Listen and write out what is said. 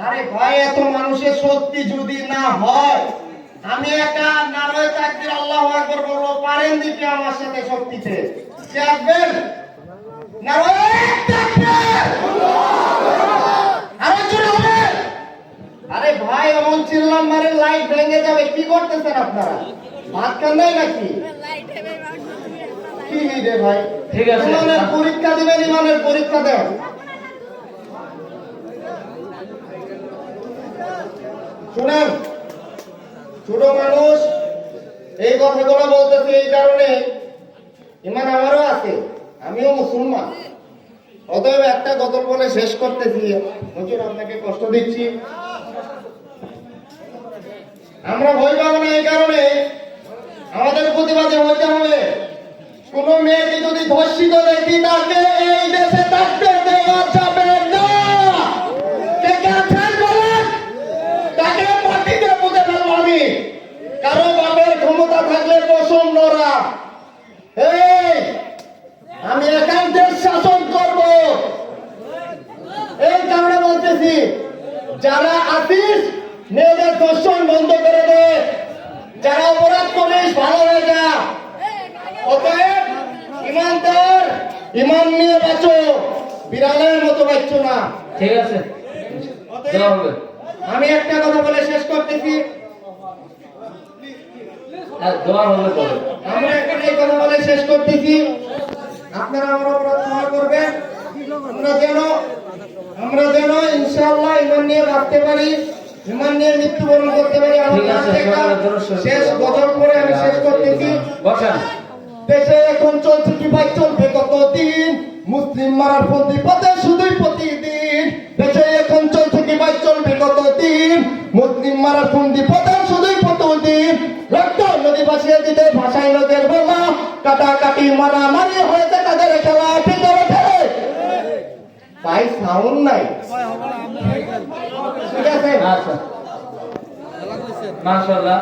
আরে ভাই, এত মানুষের শক্তি যদি না হয়, আমি একা নারায়ে তাকবীর আল্লাহু আকবার বলবো, পারেন দিতে আমার সাথে শক্তিতে আসবেন? নারায়ে তাকবীর, আরে জোরে হবে। আরে ভাই, এমন চিল্লাম মারে লাইট ভেঙে যাবে। কি করতেছেন আপনারা? ভাত খান নাই নাকি? কি রে ভাই, ঠিক আছে, ইমানের পরীক্ষা দিবেন, ইমানের পরীক্ষা দেন। শুনেন, ছোট মানুষ এই কথাগুলো বলতেছে এই কারণে, ইমান আমারও আছে, আমিও মুসলমান। অতএব একটা গজল বলে শেষ করতেছি। হুজুর, আপনাকে কষ্ট দিচ্ছি। আমরা ভয় পাবো না এই কারণে, আমাদের প্রতিবাদে হইতে হবে। কোন মেয়েকে যদি ধর্ষিত দেখি, তাকে এই দেশে থাকতে দেওয়া যাবে না। কে কে আছেন বলেন? তাকে মাটিতে পুঁতে ফেলবো আমি। কারো বাপের ক্ষমতা থাকলে কসম নড়া। এই, আমি একাই দেশ শাসন করব, এই কারণে বলতেছি, যারা আছিস মেয়েদের ধর্ষণ বন্ধ করে দে, যারা অপরাধ করিস ভালো হয়ে যা। অতএব ইমানদার, ইমান নিয়ে বাঁচো, বিড়ালের মতো বাঁচছো না। ঠিক আছে, অতএব আমি একটা কথা বলে শেষ করতেছি। দোয়া হবে তো। আমরা এখানে এই কথা বলে শেষ করতেছি। আপনারা আমার অপরাধ ক্ষমা করবেন। আমরা যেন ইনশাআল্লাহ ইমান নিয়ে বাঁচতে পারি, ইমান নিয়ে মৃত্যুবরণ করতে পারি। শেষ গজল করে আমি শেষ করতেছি। বসেন। দেশে এখন চলছে কি ভাই, চলবে কতদিন? মুসলিম মারার প্রতিপদে শুধুই প্রতিদিন। দেশে এখন চলছে কি ভাই, চলবে কতদিন? মুসলিম মারার প্রতিপদে শুধুই প্রতিদিন। রক্ত নদী ভাসিয়ে দিতে ভাষায় নদের বোমা, কাটাকাটি মারামারি হয়েছে তাদের খেলা। ঠিক আছে ভাই, সাউন্ড নাই। ঠিক আছে, আচ্ছা, মাশাআল্লাহ।